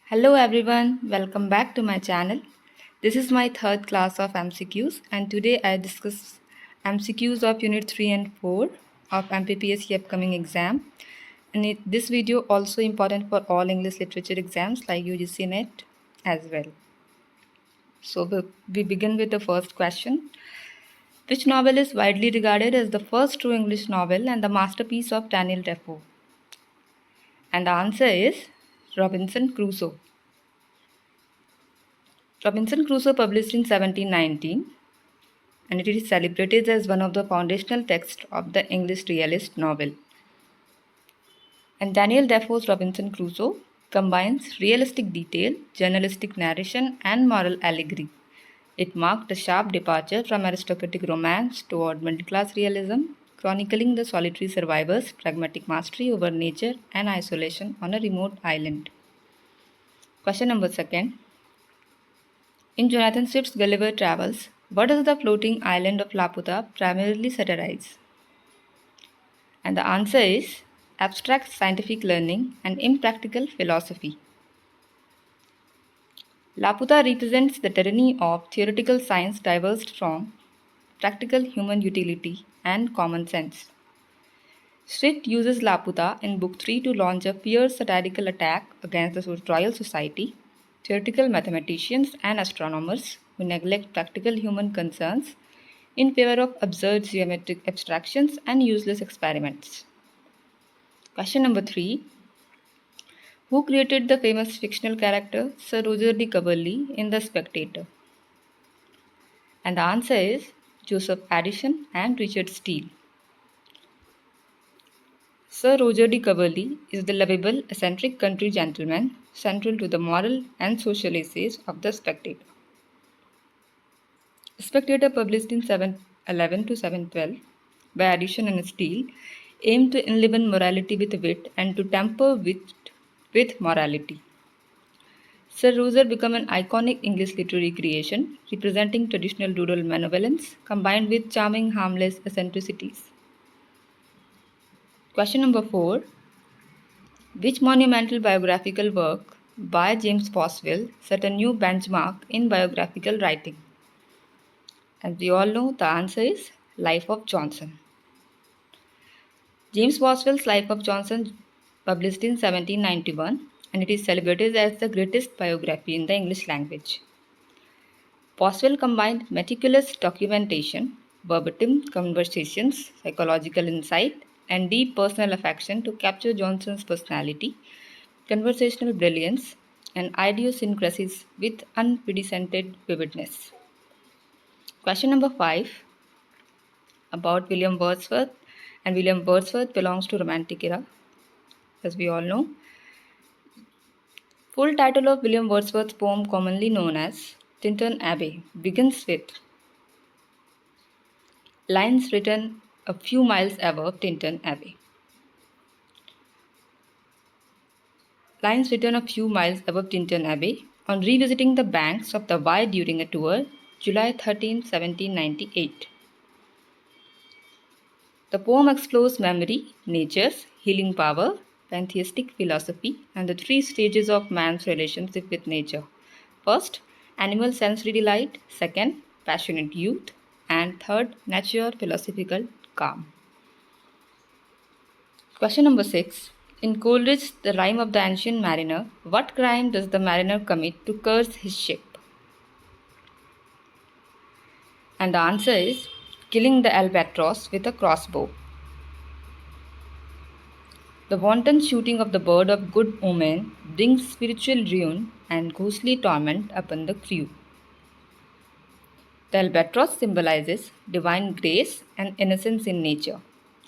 Hello everyone, welcome back to my channel. This is my third class of MCQs and today I discuss MCQs of Unit 3 and 4 of MPPSC upcoming exam. And this video also important for all English literature exams like UGC as well. So we begin with the first question. Which novel is widely regarded as the first true English novel and the masterpiece of Daniel Defoe? And the answer is Robinson Crusoe. Robinson Crusoe published in 1719 and it is celebrated as one of the foundational texts of the English realist novel. And Daniel Defoe's Robinson Crusoe combines realistic detail, journalistic narration, and moral allegory. It marked a sharp departure from aristocratic romance toward middle-class realism, chronicling the solitary survivor's pragmatic mastery over nature and isolation on a remote island. Question number second. In Jonathan Swift's Gulliver Travels, what does the floating island of Laputa primarily satirize? And the answer is abstract scientific learning and impractical philosophy. Laputa represents the tyranny of theoretical science diverged from practical human utility and common sense. Swift uses Laputa in Book 3 to launch a fierce satirical attack against the Royal Society, theoretical mathematicians and astronomers who neglect practical human concerns in favor of absurd geometric abstractions and useless experiments. Question number 3. Who created the famous fictional character Sir Roger de Coverley in The Spectator? And the answer is Joseph Addison and Richard Steele. Sir Roger de Coverley is the lovable, eccentric country gentleman central to the moral and social essays of The Spectator. Spectator, published in 711 to 712 by Addison and Steele, aimed to enliven morality with wit and to temper wit with morality. Sir Roger became an iconic English literary creation, representing traditional rural malevolence combined with charming, harmless eccentricities. Question number 4. Which monumental biographical work by James Boswell set a new benchmark in biographical writing? As we all know, the answer is Life of Johnson. James Boswell's Life of Johnson, published in 1791, and it is celebrated as the greatest biography in the English language. Boswell combined meticulous documentation, verbatim conversations, psychological insight, and deep personal affection to capture Johnson's personality, conversational brilliance, and idiosyncrasies with unprecedented vividness. Question number 5 about William Wordsworth, and William Wordsworth belongs to Romantic era, as we all know. Full title of William Wordsworth's poem, commonly known as Tintern Abbey, begins with lines written a few miles above Tintern Abbey. Lines written a few miles above Tintern Abbey on revisiting the banks of the Wye during a tour, July 13, 1798. The poem explores memory, nature's healing power, pantheistic philosophy, and the three stages of man's relationship with nature. First, animal sensory delight. Second, passionate youth. And third, nature philosophical calm. Question number 6. In Coleridge, The Rime of the Ancient Mariner, what crime does the mariner commit to curse his ship? And the answer is killing the albatross with a crossbow. The wanton shooting of the bird of good omen brings spiritual ruin and ghostly torment upon the crew. The albatross symbolizes divine grace and innocence in nature.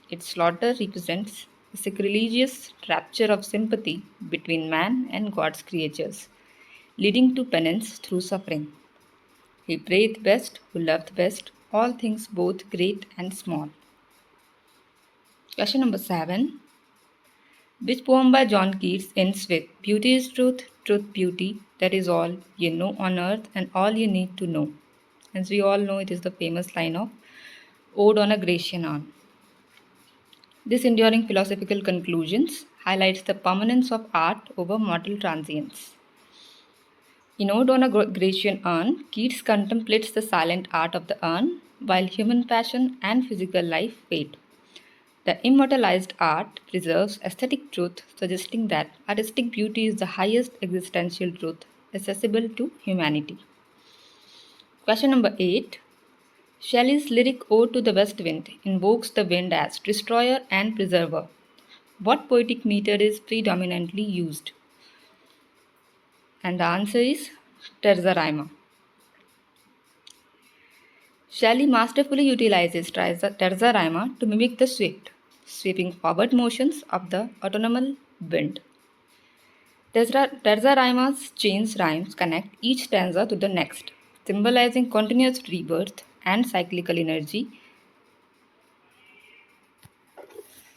Its slaughter represents the sacrilegious rapture of sympathy between man and God's creatures, leading to penance through suffering. He prayeth best who loved best all things both great and small. Question number 7. Which poem by John Keats ends with beauty is truth, truth beauty, that is all ye know on earth and all you need to know? As we all know, it is the famous line of Ode on a Grecian Urn. This enduring philosophical conclusions highlights the permanence of art over mortal transience. Inode on a Grecian urn, Keats contemplates the silent art of the urn while human passion and physical life fade. The immortalized art preserves aesthetic truth, suggesting that artistic beauty is the highest existential truth accessible to humanity. Question number 8. Shelley's lyric Ode to the West Wind invokes the wind as destroyer and preserver. What poetic meter is predominantly used? And the answer is terza rima. Shelley masterfully utilizes terza rima to mimic the sweeping forward motions of the autonomous wind. Terza rima's chains rhymes connect each stanza to the next, symbolizing continuous rebirth and cyclical energy.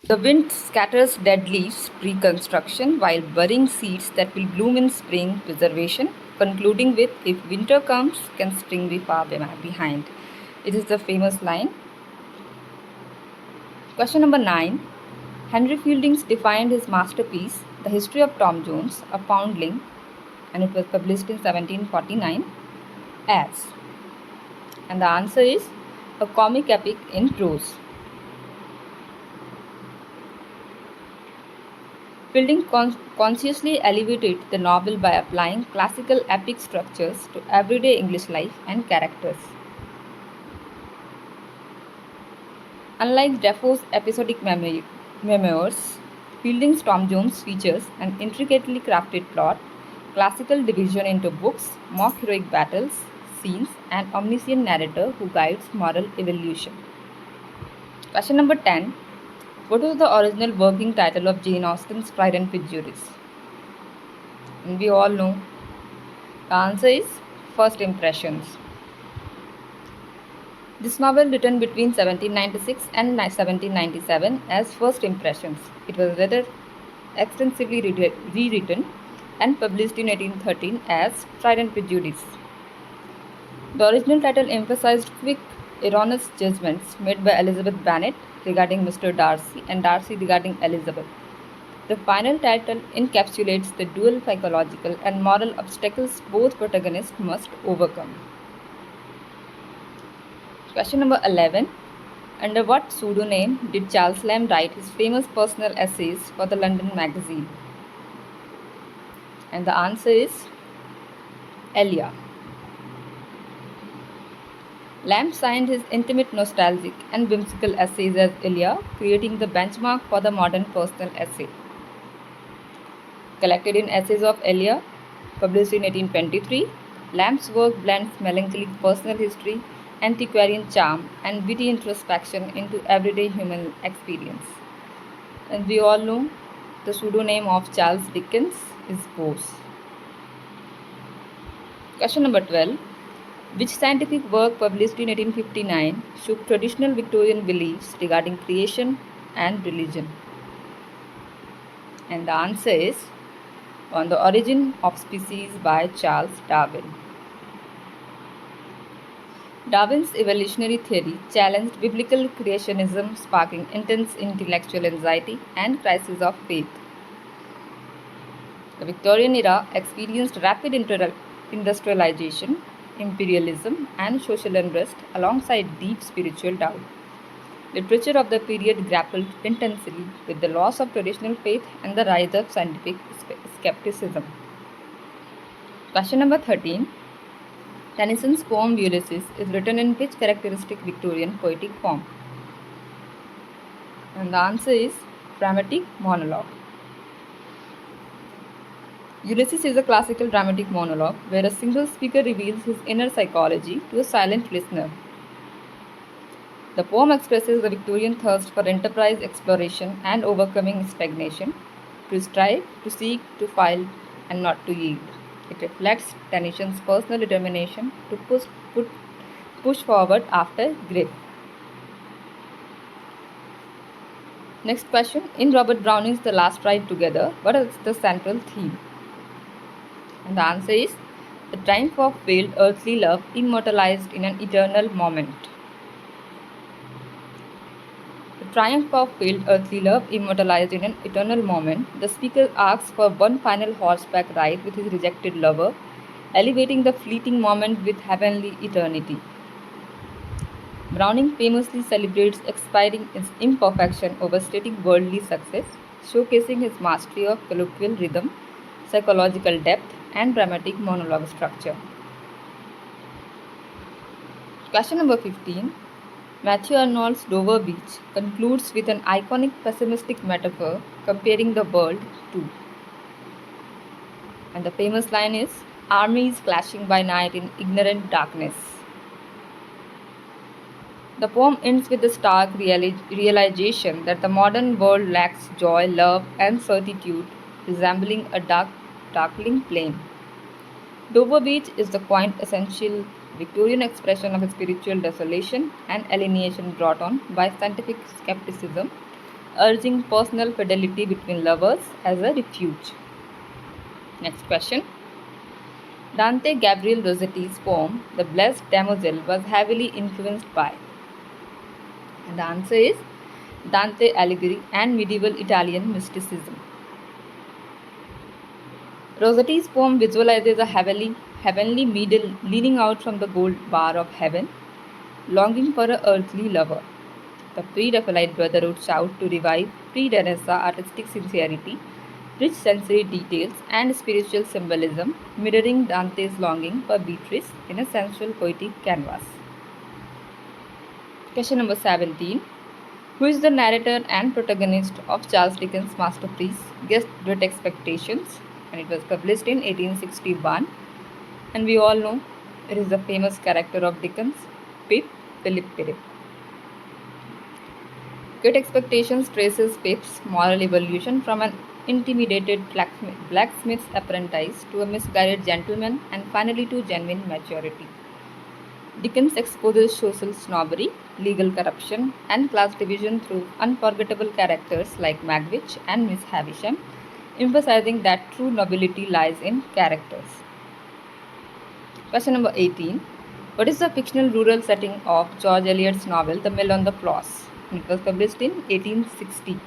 The wind scatters dead leaves pre-construction while burying seeds that will bloom in spring preservation, concluding with, if winter comes, can spring be far behind. It is the famous line. Question number 9. Henry Fielding defined his masterpiece, The History of Tom Jones, a Foundling, and it was published in 1749, as. And the answer is a comic epic in prose. Fielding consciously elevated the novel by applying classical epic structures to everyday English life and characters. Unlike Defoe's episodic memoirs, Fielding's Tom Jones features an intricately crafted plot, classical division into books, mock heroic battles, scenes, and omniscient narrator who guides moral evolution. Question number 10. What was the original working title of Jane Austen's Pride and Prejudice? And we all know. The answer is First Impressions. This novel, written between 1796 and 1797 as First Impressions, it was later extensively rewritten and published in 1813 as Pride and Prejudice. The original title emphasized quick, erroneous judgments made by Elizabeth Bennet regarding Mr. Darcy and Darcy regarding Elizabeth. The final title encapsulates the dual psychological and moral obstacles both protagonists must overcome. Question number 11. Under what pseudonym did Charles Lamb write his famous personal essays for the London magazine? And the answer is Elia. Lamb signed his intimate, nostalgic, and whimsical essays as Elia, creating the benchmark for the modern personal essay. Collected in Essays of Elia, published in 1823, Lamb's work blends melancholic personal history, antiquarian charm, and witty introspection into everyday human experience. And we all know the pseudonym of Charles Dickens is Bose. Question number 12. Which scientific work published in 1859 shook traditional Victorian beliefs regarding creation and religion? And the answer is On the Origin of Species by Charles Darwin. Darwin's evolutionary theory challenged biblical creationism, sparking intense intellectual anxiety and crisis of faith. The Victorian era experienced rapid industrialization, imperialism, and social unrest alongside deep spiritual doubt. Literature of the period grappled intensely with the loss of traditional faith and the rise of scientific skepticism. Question number 13. Tennyson's poem Ulysses is written in which characteristic Victorian poetic form? And the answer is dramatic monologue. Ulysses is a classical dramatic monologue where a single speaker reveals his inner psychology to a silent listener. The poem expresses the Victorian thirst for enterprise, exploration, and overcoming stagnation, to strive, to seek, to fight, and not to yield. It reflects Tennyson's personal determination to push forward after grief. Next question. In Robert Browning's The Last Ride Together, what is the central theme? And the answer is the triumph of failed earthly love immortalized in an eternal moment. The triumph of failed earthly love immortalized in an eternal moment. The speaker asks for one final horseback ride with his rejected lover, elevating the fleeting moment with heavenly eternity. Browning famously celebrates expiring its imperfection, overstating worldly success, showcasing his mastery of colloquial rhythm, psychological depth, and dramatic monologue structure. Question number 15. Matthew Arnold's Dover Beach concludes with an iconic pessimistic metaphor comparing the world to. And the famous line is, armies clashing by night in ignorant darkness. The poem ends with the stark realization that the modern world lacks joy, love, and certitude, resembling a darkling plain. Dover Beach is the quintessential Victorian expression of spiritual desolation and alienation brought on by scientific skepticism, urging personal fidelity between lovers as a refuge. Next question. Dante Gabriel Rossetti's poem, The Blessed Damozel, was heavily influenced by. And the answer is Dante Alighieri and medieval Italian mysticism. Rossetti's poem visualizes a heavenly maiden leaning out from the gold bar of heaven, longing for an earthly lover. The pre-Raphaelite brotherhood shout to revive pre-Renaissance artistic sincerity, rich sensory details, and spiritual symbolism, mirroring Dante's longing for Beatrice in a sensual poetic canvas. Question number 17. Who is the narrator and protagonist of Charles Dickens' masterpiece, Great Expectations? And it was published in 1861. And we all know it is the famous character of Dickens, Philip Pirrip. Great Expectations traces Pip's moral evolution from an intimidated blacksmith's apprentice to a misguided gentleman and finally to genuine maturity. Dickens exposes social snobbery, legal corruption, and class division through unforgettable characters like Magwitch and Miss Havisham, emphasizing that true nobility lies in characters. Question number 18. What is the fictional rural setting of George Eliot's novel The Mill on the Floss? It was published in 1860.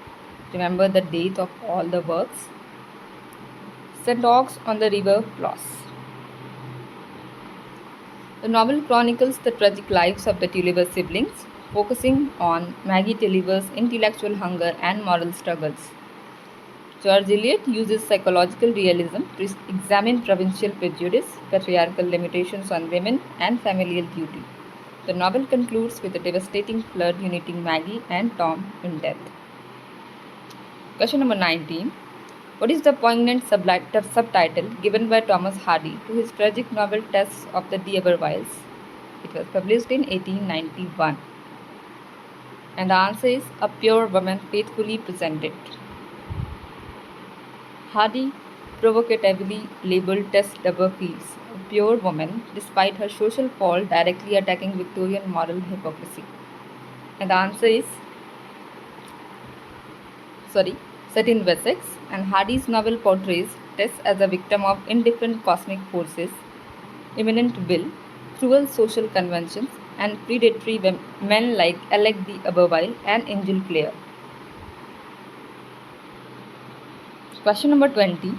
Remember the date of all the works? St. Augs on the River Floss. The novel chronicles the tragic lives of the Tulliver siblings, focusing on Maggie Tulliver's intellectual hunger and moral struggles. George Eliot uses psychological realism to examine provincial prejudice, patriarchal limitations on women, and familial duty. The novel concludes with a devastating flood uniting Maggie and Tom in death. Question number 19. What is the poignant subtitle given by Thomas Hardy to his tragic novel Tess of the D'Urbervilles? It was published in 1891. And the answer is A Pure Woman Faithfully Presented. Hardy provocatively labeled Tess D'Urbervilles a pure woman despite her social fall directly attacking Victorian moral hypocrisy. And the answer is set in Wessex, and Hardy's novel portrays Tess as a victim of indifferent cosmic forces, imminent will, cruel social conventions, and predatory men like Alec d'Urberville and Angel Clare. Question number 20.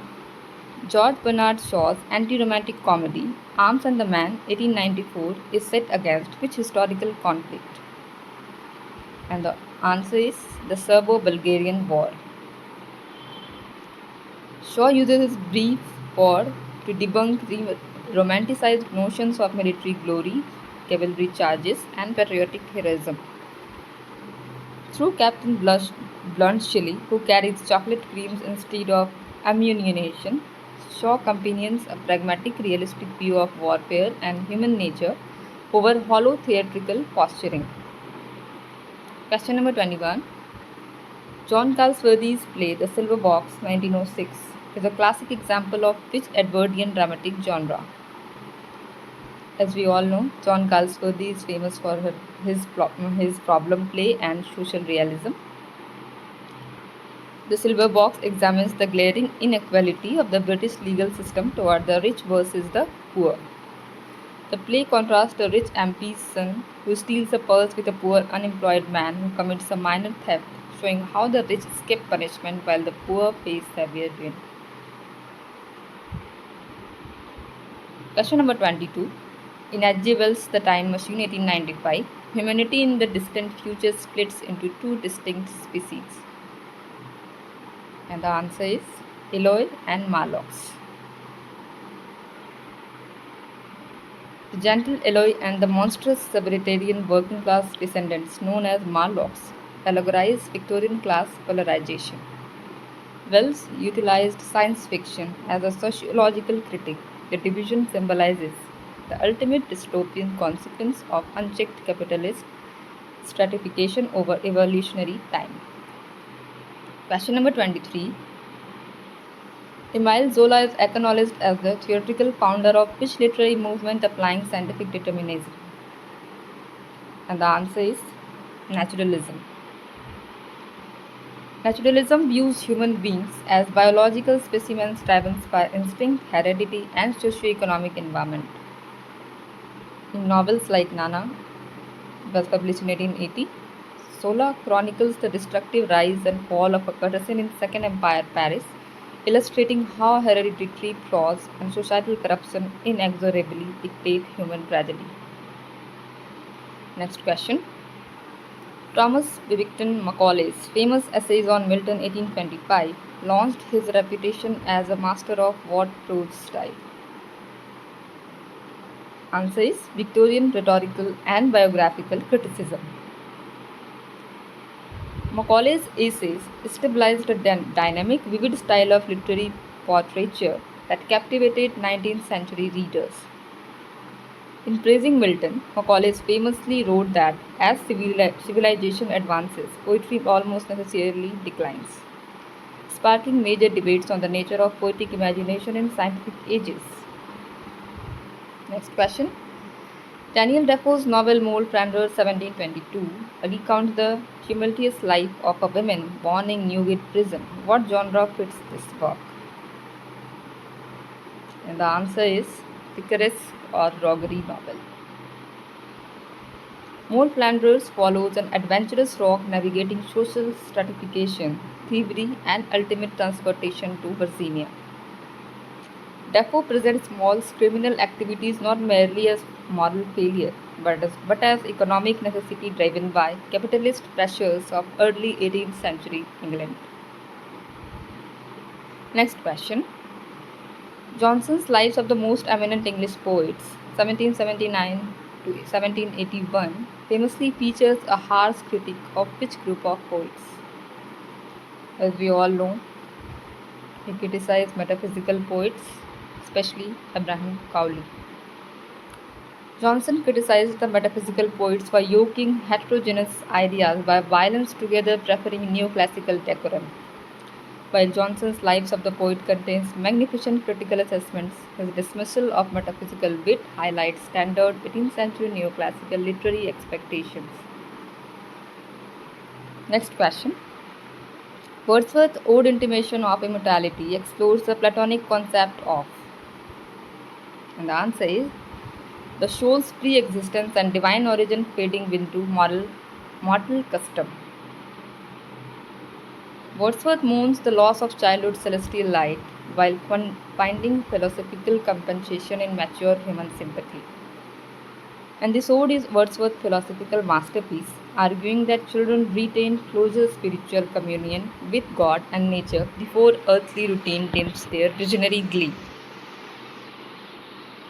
George Bernard Shaw's anti-romantic comedy, Arms and the Man, 1894, is set against which historical conflict? And the answer is the Serbo-Bulgarian War. Shaw uses his brief war to debunk the romanticized notions of military glory, cavalry charges, and patriotic heroism. Through Captain Bluntschli, who carries chocolate creams instead of ammunition, Shaw companions a pragmatic, realistic view of warfare and human nature over hollow theatrical posturing. Question number 21. John Galsworthy's play The Silver Box, 1906, is a classic example of which Edwardian dramatic genre? As we all know, John Galsworthy is famous for his problem play and social realism. The Silver Box examines the glaring inequality of the British legal system toward the rich versus the poor. The play contrasts the rich MP's son who steals a purse with a poor unemployed man who commits a minor theft, showing how the rich escape punishment while the poor face severe ruin. Question number 22. In H.G. Wells' The Time Machine, 1895, humanity in the distant future splits into two distinct species. And the answer is Eloi and Marlocks. The gentle Eloi and the monstrous subritarian working class descendants known as Marlocks allegorize Victorian class polarization. Wells utilized science fiction as a sociological critique. The division symbolizes the ultimate dystopian consequence of unchecked capitalist stratification over evolutionary time. Question number 23. Emile Zola is acknowledged as the theoretical founder of which literary movement applying scientific determinism? And the answer is naturalism. Naturalism views human beings as biological specimens driven by instinct, heredity, and socio-economic environment. In novels like Nana, was published in 1880, Zola chronicles the destructive rise and fall of a courtesan in Second Empire Paris, illustrating how hereditary flaws and societal corruption inexorably dictate human tragedy. Next question. Thomas Bibington Macaulay's famous essays on Milton 1825 launched his reputation as a master of what prose style? Answer is Victorian rhetorical and biographical criticism. Macaulay's essays stabilized a dynamic, vivid style of literary portraiture that captivated 19th century readers. In praising Milton, Macaulay famously wrote that as civilization advances, poetry almost necessarily declines, sparking major debates on the nature of poetic imagination in scientific ages. Next question. Daniel Defoe's novel Mole Flanders 1722 recounts the tumultuous life of a woman born in Newgate prison. What genre fits this work? And the answer is picaresque or roguery novel. Mole Flanders follows an adventurous rogue navigating social stratification, thievery, and ultimate transportation to Virginia. Defoe presents Mole's criminal activities not merely as moral failure, but as economic necessity driven by capitalist pressures of early 18th century England. Next question. Johnson's Lives of the Most Eminent English Poets, 1779 to 1781, famously features a harsh critique of which group of poets? As we all know, he criticized metaphysical poets, especially Abraham Cowley. Johnson criticized the metaphysical poets for yoking heterogeneous ideas by violence together, preferring neoclassical decorum. While Johnson's Lives of the Poet contains magnificent critical assessments, his dismissal of metaphysical wit highlights standard 18th century neoclassical literary expectations. Next question. Wordsworth's Ode Intimation of Immortality explores the Platonic concept of. And the answer is the soul's pre-existence and divine origin fading into mortal custom. Wordsworth mourns the loss of childhood's celestial light while finding philosophical compensation in mature human sympathy. And this ode is Wordsworth's philosophical masterpiece, arguing that children retain closer spiritual communion with God and nature before earthly routine dims their visionary glee.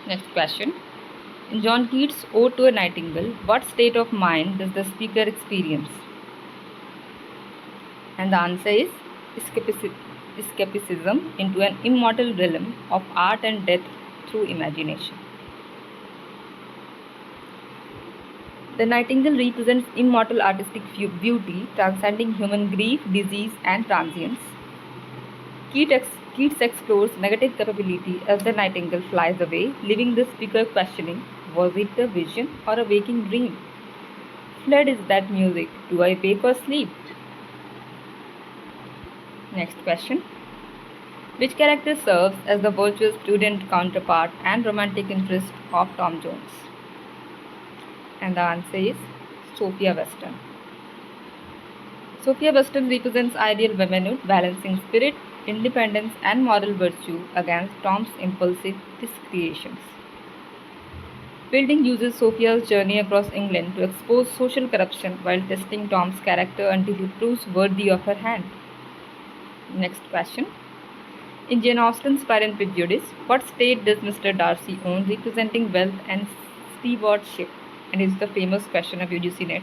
Next question. In John Keats' Ode to a Nightingale, what state of mind does the speaker experience? And the answer is escapism into an immortal realm of art and death through imagination. The Nightingale represents immortal artistic beauty, transcending human grief, disease, and transience. Keats explores negative capability as the nightingale flies away, leaving the speaker questioning, was it a vision or a waking dream? Fled is that music, do I wake or sleep? Next question. Which character serves as the virtuous prudent counterpart and romantic interest of Tom Jones? And the answer is Sophia Western. Sophia Western represents ideal womanhood, balancing spirit, independence, and moral virtue against Tom's impulsive discretions. Fielding uses Sophia's journey across England to expose social corruption while testing Tom's character until he proves worthy of her hand. Next question. In Jane Austen's Pride and Prejudice, what state does Mr. Darcy own representing wealth and stewardship? And it's the famous question of UGC net.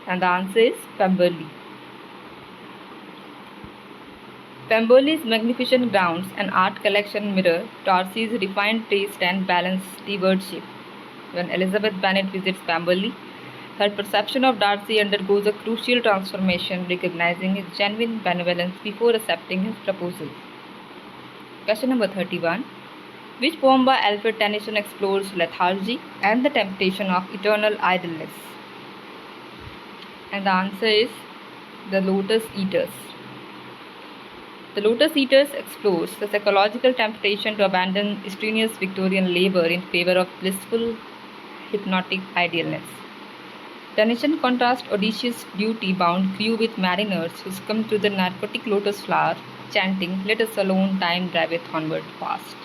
And the answer is Pemberley. Pemberley's magnificent grounds and art collection mirror Darcy's refined taste and balanced stewardship. When Elizabeth Bennet visits Pemberley, her perception of Darcy undergoes a crucial transformation, recognizing his genuine benevolence before accepting his proposal. Question number 31. Which poem by Alfred Tennyson explores lethargy and the temptation of eternal idleness? And the answer is The Lotus Eaters. The Lotus Eaters explores the psychological temptation to abandon strenuous Victorian labor in favor of blissful, hypnotic idealness. Tennyson contrasts audacious, duty-bound crew with mariners who succumb to the narcotic lotus flower, chanting, "Let us alone, time driveth onward fast."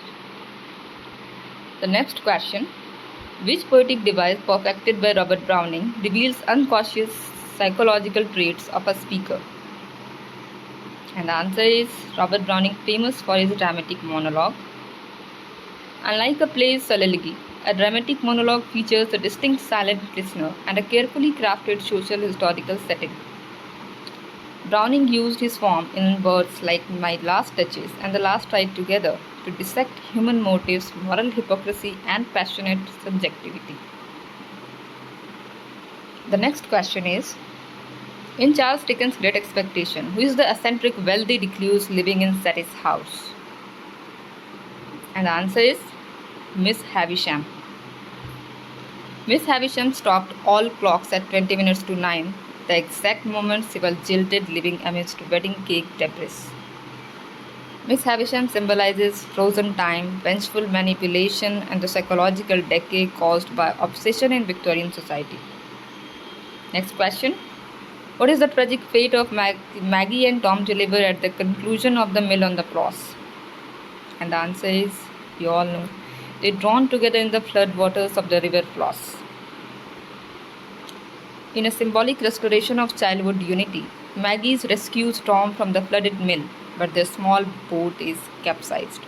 The next question. Which poetic device perfected by Robert Browning reveals unconscious psychological traits of a speaker? And the answer is Robert Browning, famous for his dramatic monologue. Unlike a play's soliloquy, a dramatic monologue features a distinct silent listener and a carefully crafted social historical setting. Browning used his form in words like "My Last Touches" and "The Last Ride Together" to dissect human motives, moral hypocrisy, and passionate subjectivity. The next question is, in Charles Dickens' Great Expectation, who is the eccentric wealthy recluse living in Satis house? And the answer is Miss Havisham. Miss Havisham stopped all clocks at 20 minutes to 9, the exact moment she was jilted living amidst wedding cake debris. Miss Havisham symbolizes frozen time, vengeful manipulation, and the psychological decay caused by obsession in Victorian society. Next question. What is the tragic fate of Maggie and Tom Tulliver at the conclusion of the Mill on the Floss? And the answer is, you all know, they drown together in the flood waters of the river Floss. In a symbolic restoration of childhood unity, Maggie rescues Tom from the flooded mill, but their small boat is capsized.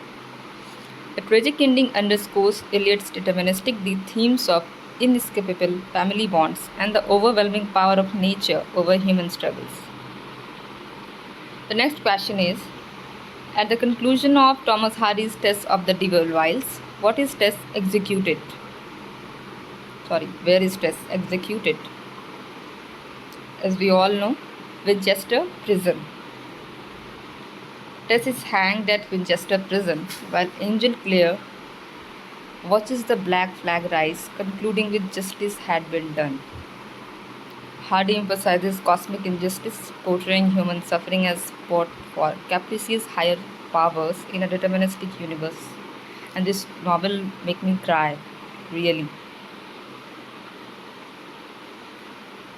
The tragic ending underscores Eliot's deterministic themes of inescapable family bonds and the overwhelming power of nature over human struggles. The next question is, at the conclusion of Thomas Hardy's test of the Devil Wiles, what is test executed? Where is test executed? As we all know, Winchester Prison. Tess is hanged at Winchester Prison, while Angel Clare watches the black flag rise, concluding with "Justice had been done." Hardy emphasizes cosmic injustice, portraying human suffering as sport for capricious higher powers in a deterministic universe. And this novel made me cry, really.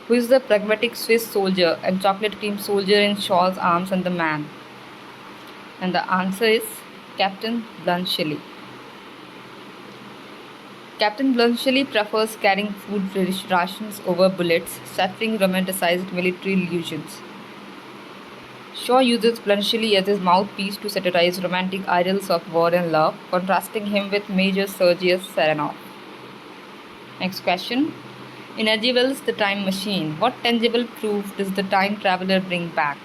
Who is the pragmatic Swiss soldier and chocolate cream soldier in Shaw's Arms and the Man? And the answer is Captain Bluntschli. Captain Bluntschli prefers carrying food rations over bullets, suffering romanticized military illusions. Shaw uses Bluntschli as his mouthpiece to satirize romantic ideals of war and love, contrasting him with Major Sergius Saranoff. Next question. In Agewell's The Time Machine, what tangible proof does the time traveler bring back?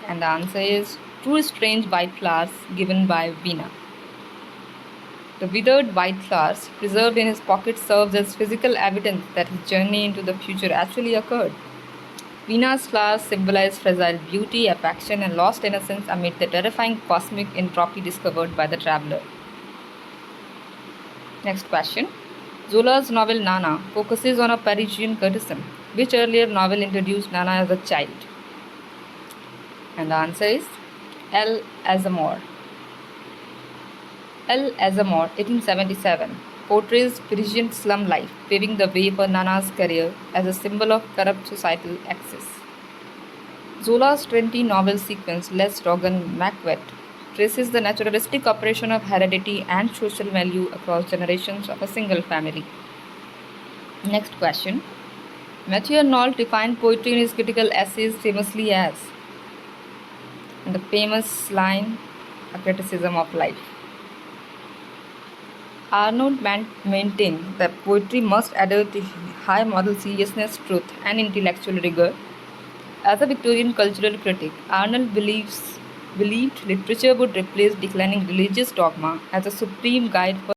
And the answer is two strange white flowers given by Vina. The withered white flowers preserved in his pocket serves as physical evidence that his journey into the future actually occurred. Vina's flowers symbolize fragile beauty, affection, and lost innocence amid the terrifying cosmic entropy discovered by the traveler. Next question. Zola's novel Nana focuses on a Parisian courtesan. Which earlier novel introduced Nana as a child? And the answer is El Azamor. El Azamor, 1877, portrays Parisian slum life, paving the way for Nana's career as a symbol of corrupt societal excess. Zola's 20-novel sequence Les Rogan Macbeth traces the naturalistic operation of heredity and social value across generations of a single family. Next question. Matthew Arnold defined poetry in his critical essays famously as, and the famous line, a criticism of life. Arnold maintained that poetry must adhere to high moral seriousness, truth, and intellectual rigor. As a Victorian cultural critic, Arnold believed literature would replace declining religious dogma as a supreme guide for